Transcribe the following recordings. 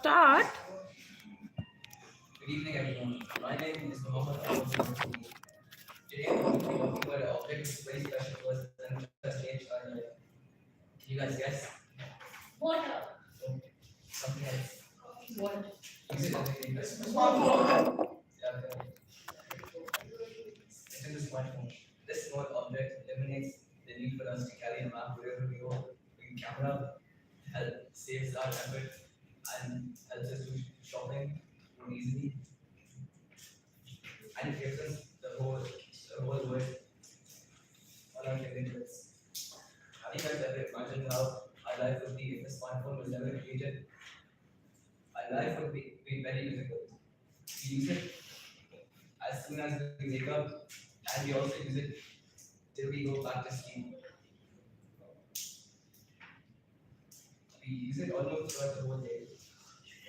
start. Good evening, everyone. My name is Mohammed. Today we're going to be talking about an object which is very special to us and which has changed our life. Can you guys guess? Water. So, something else. Water. Use it as a Smartphone. Yeah, okay. It's in the smartphone. This small object eliminates the need for us to carry a map wherever we go. The camera saves our effort and helps us do shopping more easily. And it gives us the whole world on our fingertips. Have you guys ever imagined how our life would be if the smartphone was never created? Our life would be very difficult. We use it as soon as we wake up, and we also use it till we go back to sleep. We use it almost throughout the whole day.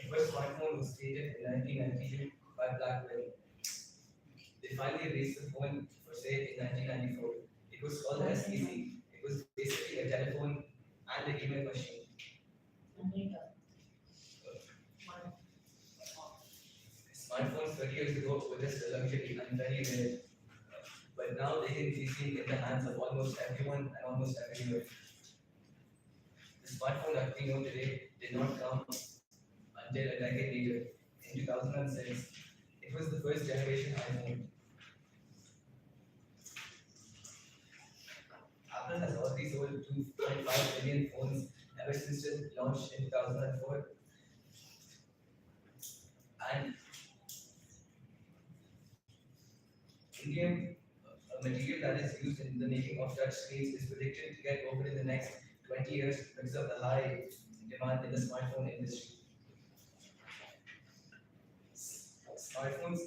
The first smartphone was created in 1992 by BlackBerry. They finally released the phone for sale in 1994. It was called the STC. It was basically a telephone and a email machine. Smartphones 30 years ago were just a luxury and very rare. But now they can be seen in the hands of almost everyone and almost everywhere. The smartphone that we know today did not come until a decade later. In 2006, it was the first generation iPhone. Apple has already sold 2.5 million phones ever since it launched in 2004. And indium, a material that is used in the making of touch screens, is predicted to get over in the next 20 years because of the high demand in the smartphone industry. Smartphones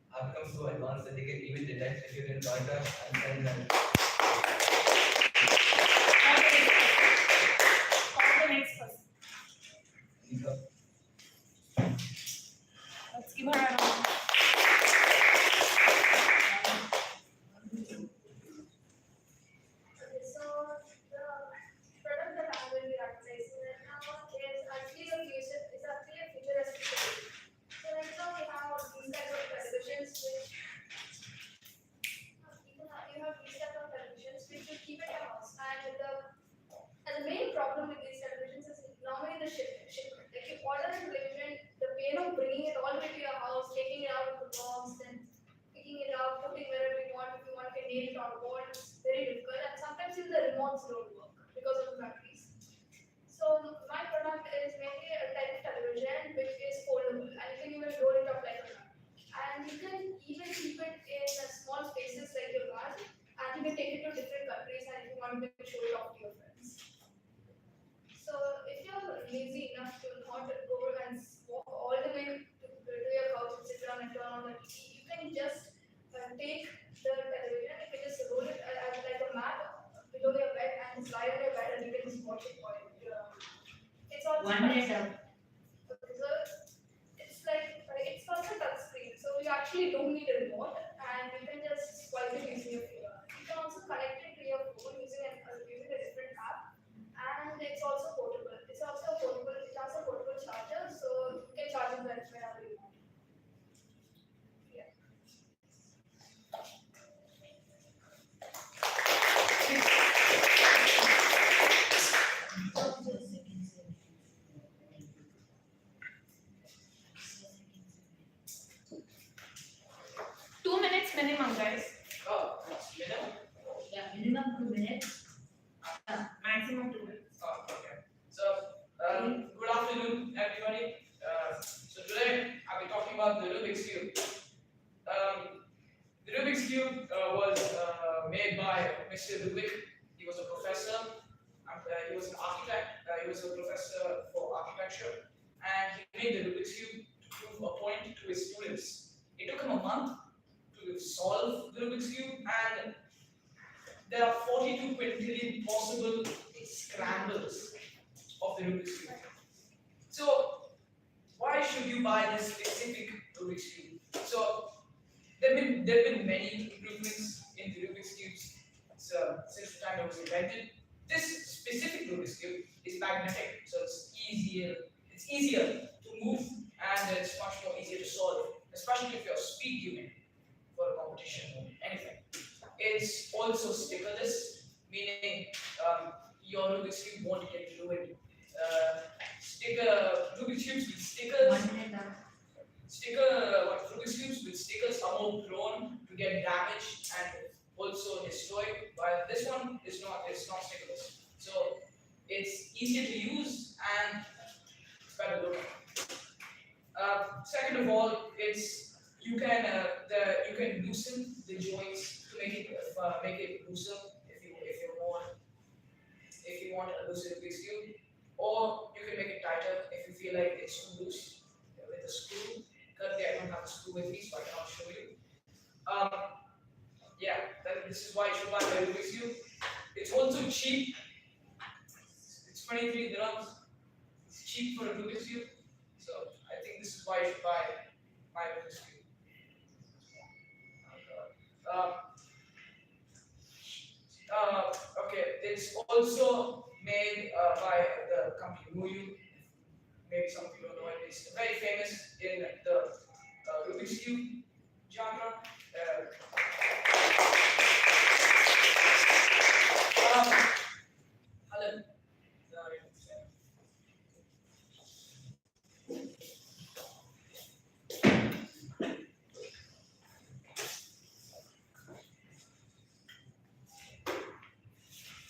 have become so advanced that they can even detect if you're in contact and send them. Let's give her a round. One minute up. Minimum, guys. Oh, minimum? Yeah, minimum 2 minutes. Maximum 2 minutes. Oh, okay. So, good afternoon, everybody. So today I'll be talking about the Rubik's Cube. The Rubik's Cube was made by Mr. Rubik. He was a professor. He was an architect. He was a professor for architecture, and he made the Rubik's Cube to prove a point to his students. It took him a month to solve the Rubik's Cube, and there are 42 quintillion possible scrambles of the Rubik's Cube. So, why should you buy this specific Rubik's Cube? So, there have been many improvements in the Rubik's Cubes since the time it was invented. This specific Rubik's Cube is magnetic, so it's it's easier to move and it's much more easier to solve, especially if you're a speed human for a competition or anything. It's also stickerless, meaning your Rubik's Cube won't get ruined. Rubik's Cubes with stickers, 1 minute up. Rubik's Cubes with stickers are more prone to get damaged and also destroyed, while this one is not, it's not stickerless. So it's easier to use and it's better looking. Second of all, it's you can loosen the joints to make it looser if you want a looser Rubik's Cube, or you can make it tighter if you feel like it's too loose with a screw. Currently, I don't have a screw with me, so I cannot show you. Yeah, this is why you should buy a Rubik's Cube. It's also cheap. It's 23 dirhams. It's cheap for a Rubik's Cube, so I think this is why you should buy my Rubik's Cube. Okay, it's also made by the company Muyu. Maybe some of you don't know it. It's very famous in the Rubik's Cube genre. Hello.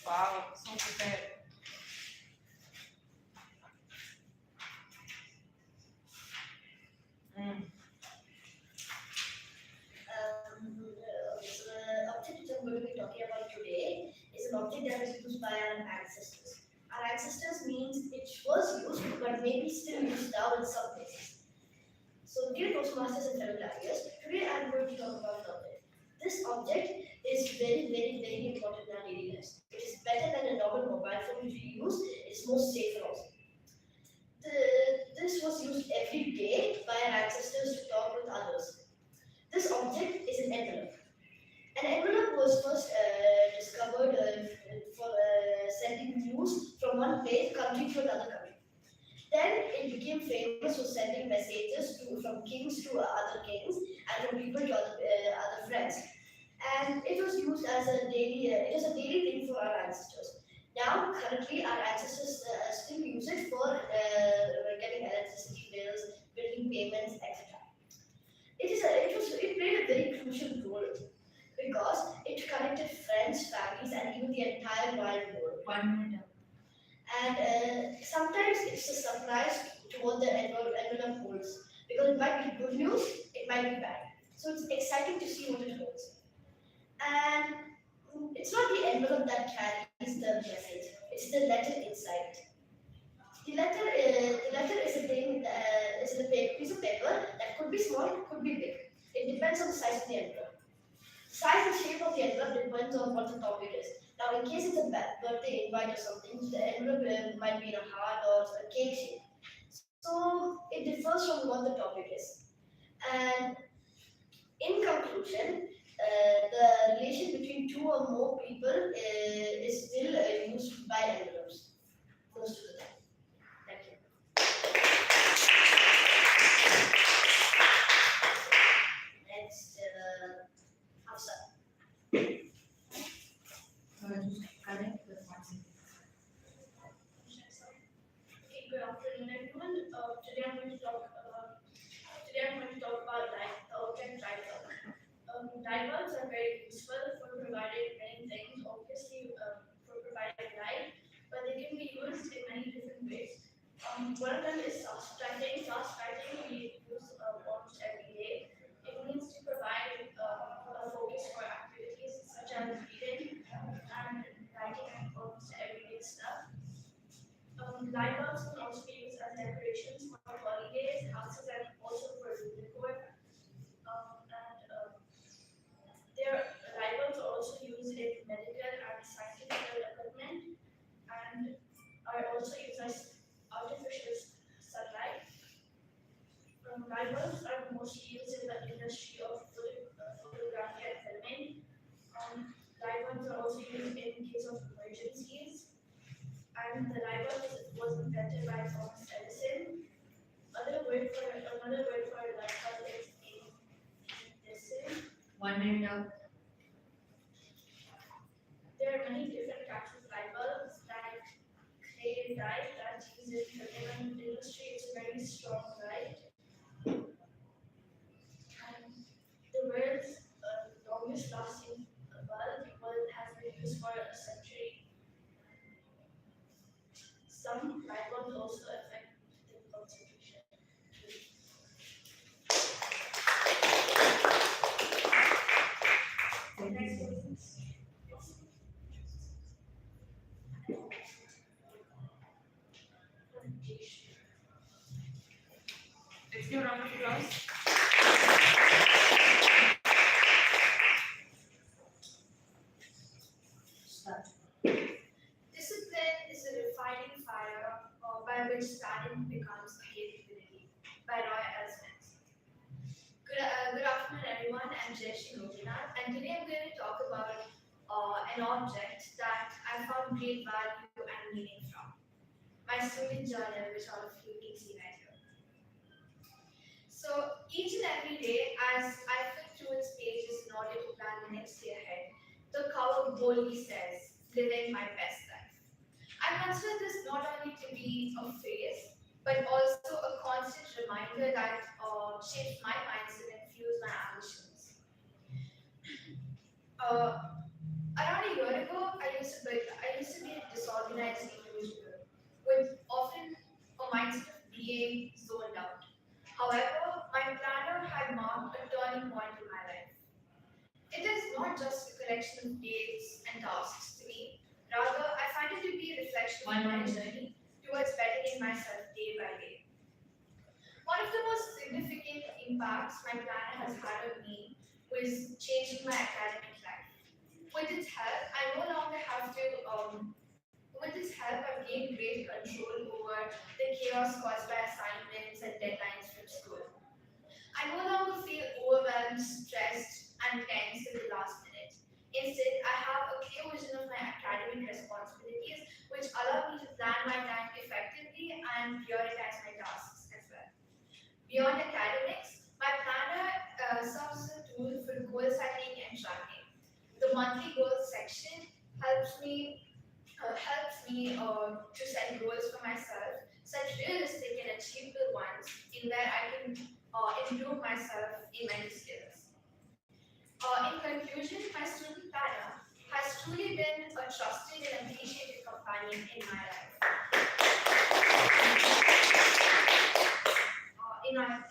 Wow, so prepared. So the object which I'm going to be talking about today is an object that is used by our ancestors. Our ancestors means it was used, but maybe still used now in some places. So, dear Toastmasters and fellow clariers, today I'm going to talk about an object. This object is very important in our daily lives. It is better than a normal mobile phone which we use. It's more safer also. This was used every day by our ancestors to talk with others. This object is an envelope. An envelope was first discovered for sending news from one country to another country. Then it became famous for sending messages from kings to other kings and from people to other friends. And it was used as a daily thing for our ancestors. Now, currently, our ancestors still use it for getting electricity bills, billing payments, etc. It played a very crucial role because it connected friends, families, and even the entire wide world. 1 minute up. And sometimes it's a surprise to what the envelope holds because it might be good news, it might be bad. So it's exciting to see what it holds. And it's not the envelope that carries the message; it's the letter inside. The letter is a thing, is a piece of paper that could be small, could be big. It depends on the size of the envelope. Size and shape of the envelope depends on what the topic is. Now, in case it's a birthday invite or something, the envelope might be in a heart or a cake shape. So it differs from what the topic is. And in conclusion, the relation between two or more people is still used by envelopes most of the time. Thank you. Next, Hafsa. Just connect with 1 second. Okay, good afternoon, everyone. Today I'm going to talk about object light bulb. Light bulbs are very useful for providing many things. Obviously, for providing light, but they can be used in many different ways. One of them is fast lighting. Fast lighting we use almost every day. It means to provide a focus for activities such as reading and writing and almost everyday stuff. Light bulbs can also be used as decorations for holidays, houses, and also for decor. Their light bulbs are also used in medical and scientific equipment and are also used as artificial sunlight. Light bulbs are mostly used in the industry of photography and filming. Light bulbs are also used in case of emergencies. And the light bulb was invented by Thomas Edison another word for light bulb is incandescent. 1 minute now. There are many different types of light bulbs that create light that's used in the industry. It's a very strong light. And the world's longest lasting bulb has been used for a century. Some light bulbs also affect the concentration. Next one. Let's give a round of applause. Start. Discipline is a refining fire by which talent becomes capability. By Roy L. Smith. Good afternoon, everyone. I'm Jayashree Gopinath, and today I'm going to talk about an object that I found great value and meaning from. My student journal, which all of you can see right here. So each and every day, as I flip through its pages in order to plan the next day ahead, the cover boldly says, "Living my best life." I consider this not only to be a phrase, but also a constant reminder that shapes my mindset and fuels my ambitions. Around a year ago, I used to be a disorganized individual with often a mindset of being zoned out. However, my planner had marked a turning point in my life. It is not just a collection of dates and tasks to me. Rather, I find it to be a reflection of my journey towards bettering myself day by day. One of the most significant impacts my planner has had on me was changing my academic life. With its help, I no longer have to. With its help, I've gained great control over the chaos caused by assignments and deadlines from school. I no longer feel overwhelmed, stressed, and tense in the last minute. Instead, I have a clear vision of my academic responsibilities, which allow me to plan my time effectively and prioritize my tasks as well. Beyond academics, my planner serves as a tool for goal setting and tracking. The monthly goals section helps me to set goals for myself, set realistic and achievable ones in where I can improve myself in many skills. In conclusion, my student planner has truly been a trusted and appreciated companion in my life. In my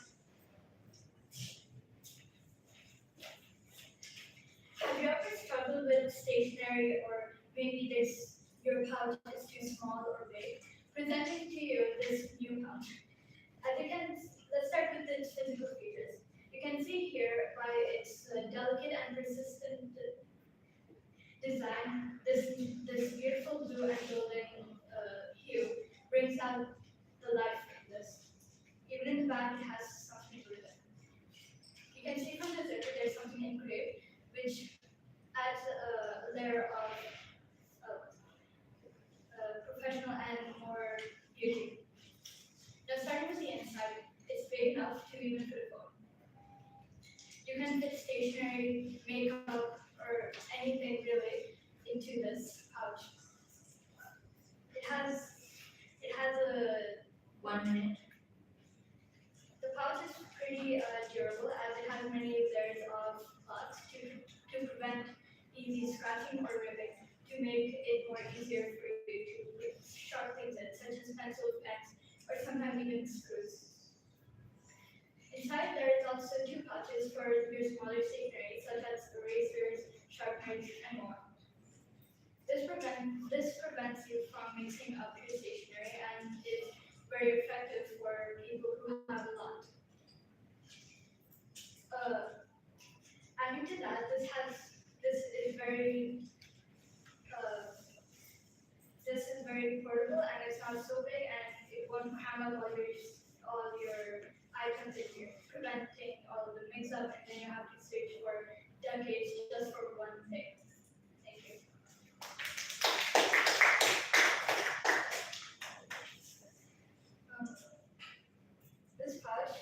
Have you ever struggled with stationery, or maybe your pouch is too small or big? Presenting to you this new pouch. Let's start with its physical features. You can see here by its delicate and persistent design, this beautiful blue and golden hue brings out the life in this. Even in the back, it has something written. You can see from the zipper there's something engraved, which adds a layer of professional and more beauty. Now, starting with the inside, it's big enough to even fit a phone. You can fit stationery, makeup, or anything really into this pouch. It has a 1 minute. The pouch is pretty durable as it has many layers of cloth to prevent easy scratching or ripping, to make it more easier for you to put sharp things in, such as pencils, pens, or sometimes even screws. Inside there is also two pouches for your smaller stationery, such as erasers, sharpeners, and more. This prevents you from mixing up your stationery and is very effective for people who have a lot. Adding to that, this is very portable and it's not so big and it won't hang up all your items in here, preventing all of the mix up and then you have to search for decades just for one thing. Thank you. This pouch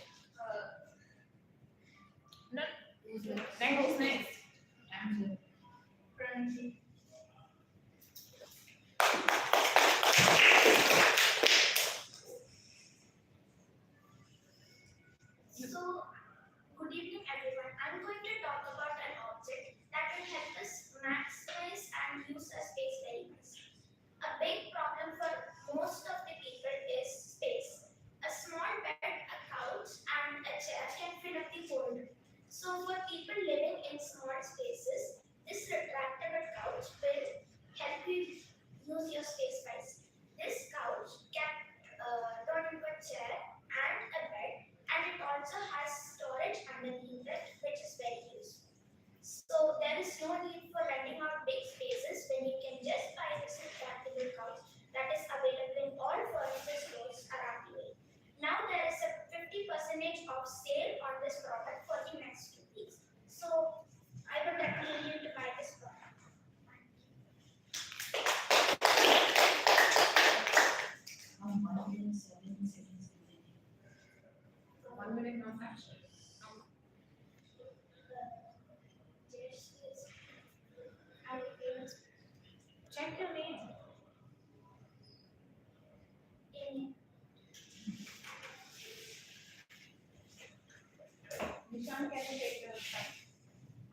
Nishan, can you take the time?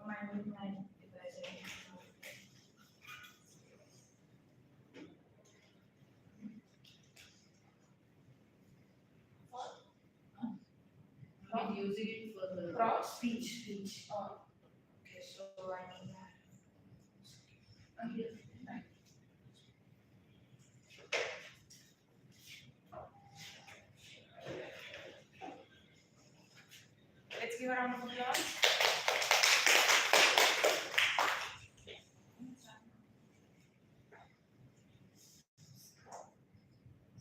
My device. I'm using it for the Cross? speech. Okay, so I need that. Okay. Let's give a round of applause.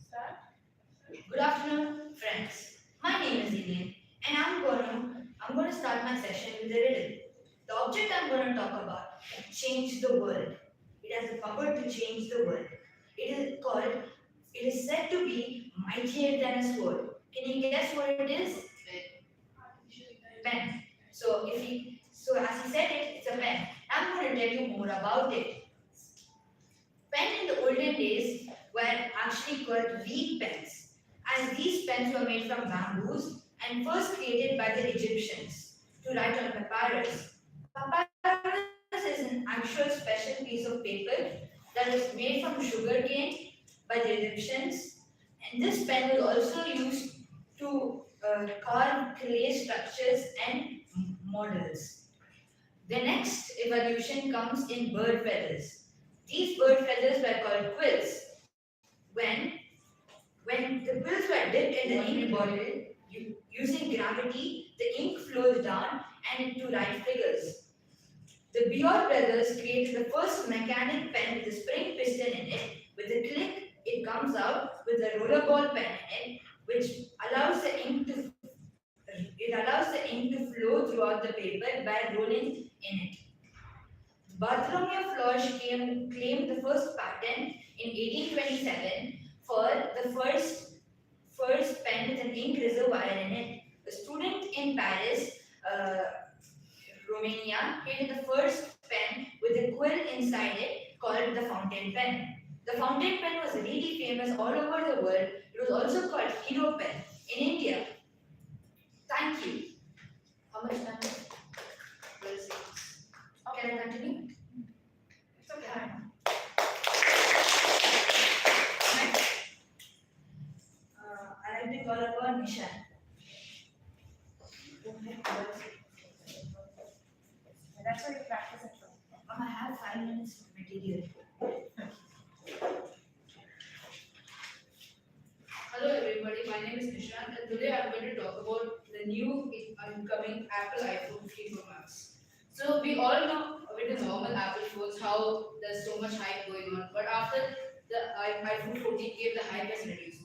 Start. Good afternoon, friends. My name is Indian, and I'm gonna start my session with a riddle. The object I'm gonna talk about can change the world. It has the power to change the world. It is said to be mightier than a sword. Can you guess what it is? Pen. So as he said it, it's a pen. I'm going to tell you more about it. Pen in the olden days were actually called reed pens, as these pens were made from bamboos and first created by the Egyptians to write on papyrus. Papyrus is an actual special piece of paper that was made from sugarcane by the Egyptians, and this pen was also used to carve clay structures and models. The next evolution comes in bird feathers. These bird feathers were called quills. When, when the quills were dipped in the ink bottle, using gravity, the ink flows down and to write figures. The Biot brothers created the first mechanic pen with a spring piston in it. With a click, it comes out with a rollerball pen in it, which allows the ink to flow throughout the paper by rolling in it. Bartholomew Flosch claimed the first patent in 1827 for the first pen with an ink reservoir in it. A student in Paris, Romania, created the first pen with a quill inside it called the fountain pen. The fountain pen was really famous all over the world. It was also called hero pen in India. Thank you. How much time? 12 seconds. Can I continue? It's okay. I like to call upon Nishan. That's why you practice it from. I have 5 minutes of material. Hello everybody, my name is Nishant and today I'm going to talk about the new incoming Apple iPhone 15 Pro Max. So we all know with the normal Apple phones how there's so much hype going on, but after the iPhone 14 came, the hype has reduced.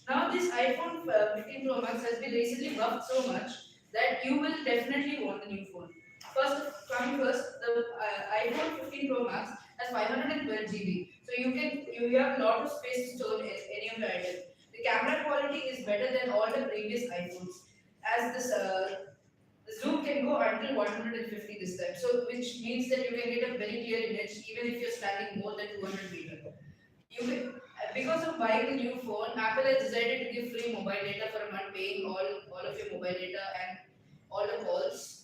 Now this iPhone 15 Pro Max has been recently buffed so much that you will definitely want the new phone. First, the iPhone 15 Pro Max has 512 GB, so you have a lot of space to store any of the items. The camera quality is better than all the previous iPhones, as the zoom can go until 150 this time. So which means that you can get a very clear image even if you're standing more than 200 meters. Because of buying the new phone, Apple has decided to give free mobile data for a month, paying all of your mobile data and all the calls.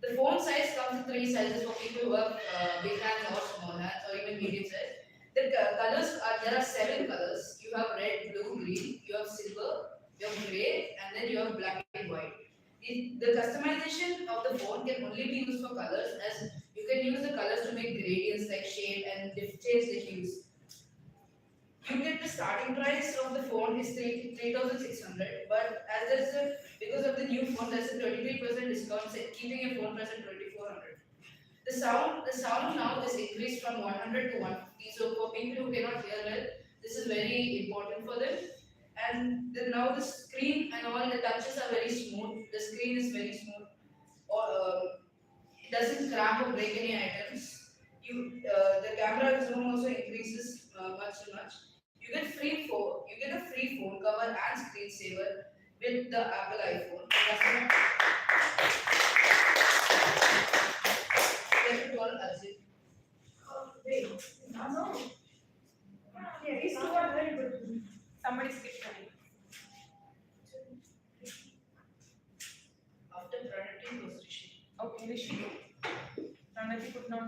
The phone size comes in 3 sizes for people who have big hands or small hands or even medium size. The colors there are 7 colors. You have red, blue, green. You have silver. You have gray, and then you have black and white. The customization of the phone can only be used for colors, as you can use the colors to make gradients like shade and change the hues. You get the starting price of the phone is 3,600, but because of the new phone, there's a 23% discount, keeping your phone price at 2,400. The sound now is increased from 100 to 150. So for people who cannot hear well, this is very important for them. And now the screen and all the touches are very smooth. The screen is very smooth. It doesn't cramp or break any items. The camera zoom also increases much too much. You get a free phone cover and screensaver with the Apple iPhone. Wait. No. Yeah, these two are very good. Somebody skipped me.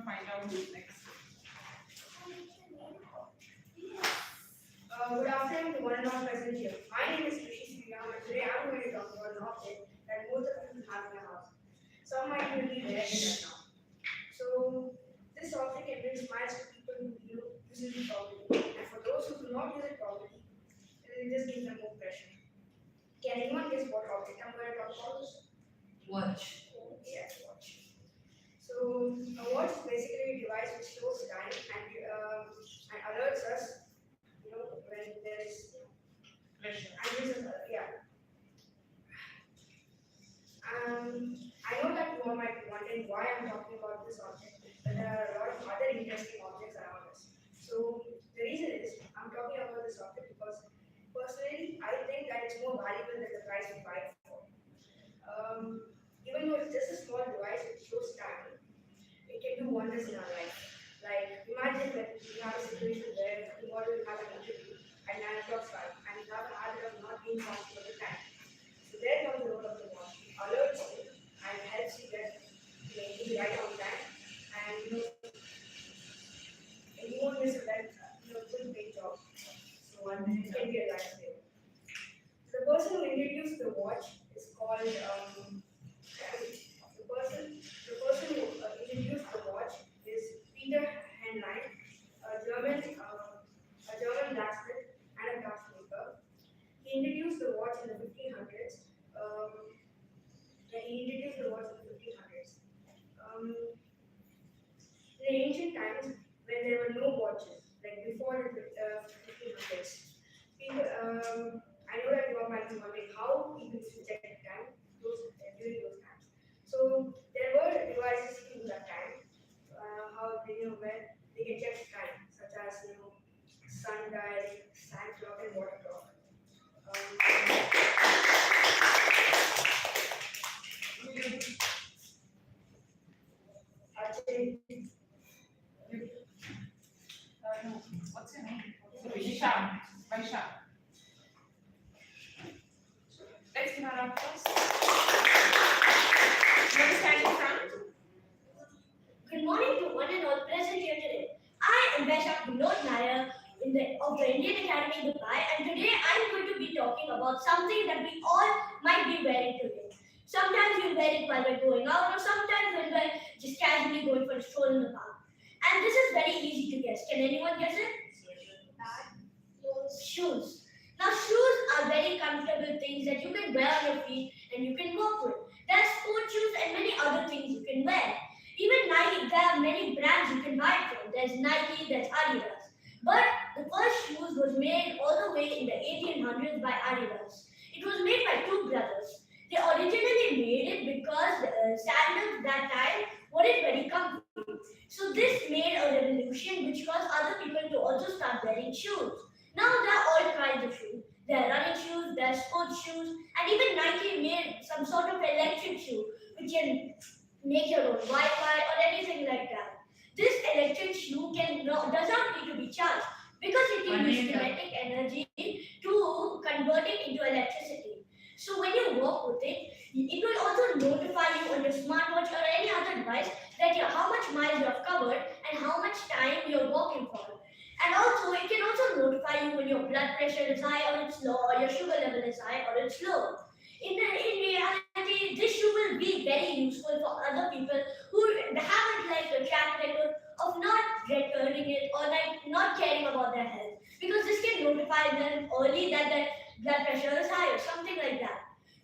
find out who's next. Good afternoon to one and all present here. My name is Rishi Sriram and today I'm going to talk about an object that most of you have in your house. Some might even be wearing it right now. So this object can bring smiles to people who use it properly. And for those who do not use it properly, it just gives them more pressure. Can anyone guess what object I'm going to talk about? Watch. Yes, watch. So a watch is basically a device which shows time and alerts us, when there is Pressure. and this is yeah. I know that you all might be wondering why I'm talking about this object, but there are a lot of other interesting objects around us. So the reason is I'm talking about this object because personally I think that it's more valuable than the price we buy it for. Even though it's just a small device, it shows time. It can do wonders in our life. Like imagine that you have a situation where you want to have an interview at 9 o'clock start and you have a habit of not being punctual at the time. So there comes the role of the watch. It alerts you and helps you get to be right on time and you won't miss a good big job. So it can be a lifesaver. The person who introduced the watch is called the person who introduced the watch is Peter Henlein, a German blacksmith and a glassmaker. He introduced the watch in the 1500s. In ancient times, when there were no watches, like before the 1500s, people, I know that you all might be wondering how people used to check the time during those times. So there were devices in that time, how where they can check time, such as sundial, sand clock, and water clock. Actually, No. What's your name? Vaishak. Vaishak. Let's give her up first. You want to stand in front? Good morning to one and all present here today. I am Vaishak Vinod Nair of the Indian Academy, Dubai, and today I'm going to be talking about something that we all might be wearing today. Sometimes we wear it while we're going out, or sometimes when we're just casually going for a stroll in the park. And this is very easy to guess. Can anyone guess it? Shoes. Now, shoes are very comfortable things that you can wear on your feet and you can walk with. There are sport shoes and many other things you can wear. Even Nike, there are many brands you can buy it from. There's Nike, there's Adidas. But the first shoes was made all the way in the 1800s by Adidas. It was made by two brothers. They originally made it because sandals that time weren't very comfortable. So this made a revolution which caused other people to also start wearing shoes. Now there are all kinds of shoes. There are running shoes, there are sports shoes, and even Nike made some sort of electric shoe which can make your own Wi-Fi or anything like that. This electric shoe does not need to be charged because it can use kinetic energy to convert it into electricity. So when you walk with it, it will also notify you on your smartwatch or any other device that how much miles you have covered and how much time you're walking for. And also, it can also notify you when your blood pressure is high or it's low, or your sugar level is high or it's low. In reality, this shoe will be very useful for other people who haven't a track record of not recording it or not caring about their health, because this can notify them early that their blood pressure is high or something like that.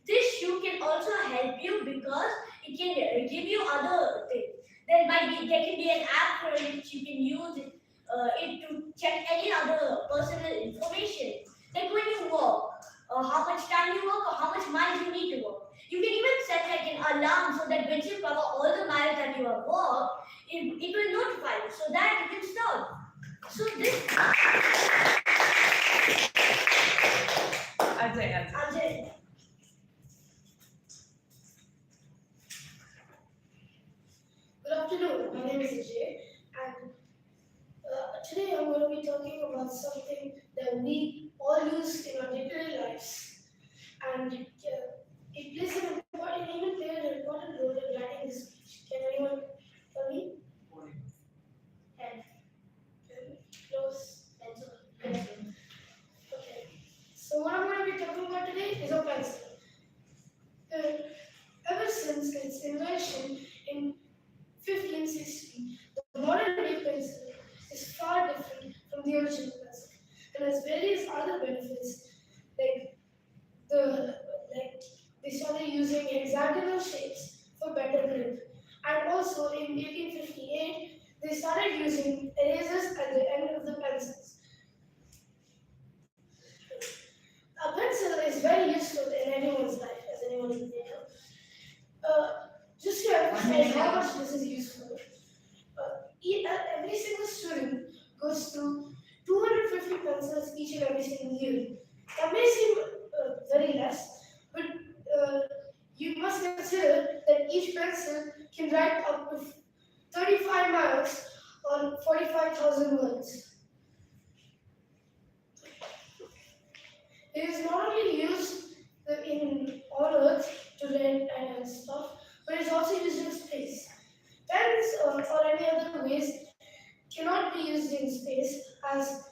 This shoe can also help you because it can give you other things. There can be an app for which you can use it to check any other personal information. Like when you walk, how much time you walk or how much miles you need to walk. You can even set an alarm so that when you cover all the miles that you have walked, it will notify you so that you can stop. So this Ajay. Good afternoon, my name is Ajay, and today I'm going to be talking about something that we all use in our daily lives, and it plays even played an important role in writing this speech. Can anyone tell me? is a pencil. Ever since its invention in 1560, the modern day pencil is far different from the original pencil and has various other benefits like the like they started using hexagonal shapes for better grip. And also in 1858, they started using erasers at the end of the pencils. A pencil is very useful in anyone's life, as anyone may know. Just to emphasize how much this is useful, every single student goes through 250 pencils each and every single year. That may seem very less, but you must consider that each pencil can write up to 35 marks on 45,000 words. It is not only used on Earth to write and stuff, but it's also used in space. Pens or any other ways cannot be used in space as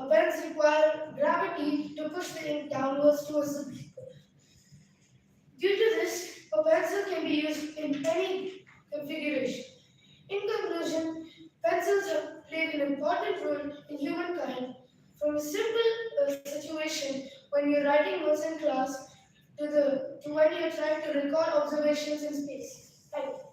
pens require gravity to push the ink downwards towards the paper. Due to this, a pencil can be used in any configuration. In conclusion, pencils have played an important role in humankind from a simple situation when you're writing notes in class to when you're trying to record observations in space. Thank you.